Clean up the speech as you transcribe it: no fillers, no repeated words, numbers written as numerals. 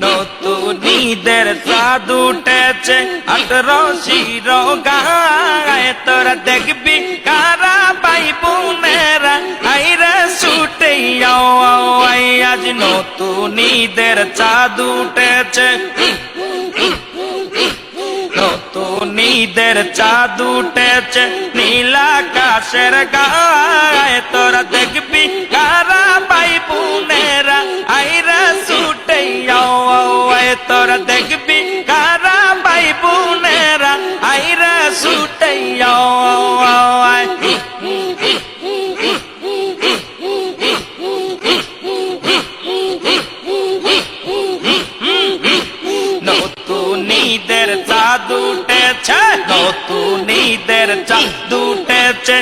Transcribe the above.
নতুন ঈদের চাঁদ উঠেছে 18 গায়ে তোরা দেখবি কারা ভাই বোনেরা আইরে ছুটে আই আজ নতুন ঈদের চাঁদ উঠেছে নতুন ঈদের চাঁদ উঠেছে নীল আকাশের গায়ে তোরা দেখবি কারা ভাই বোনেরা আইরে ছুটে আই তোরা দেখবি কারা ভাই বোনেরা আইরে ছুটে আই নতুন ঈদের চাঁদ উঠেছে নতুন ঈদের চাঁদ উঠেছে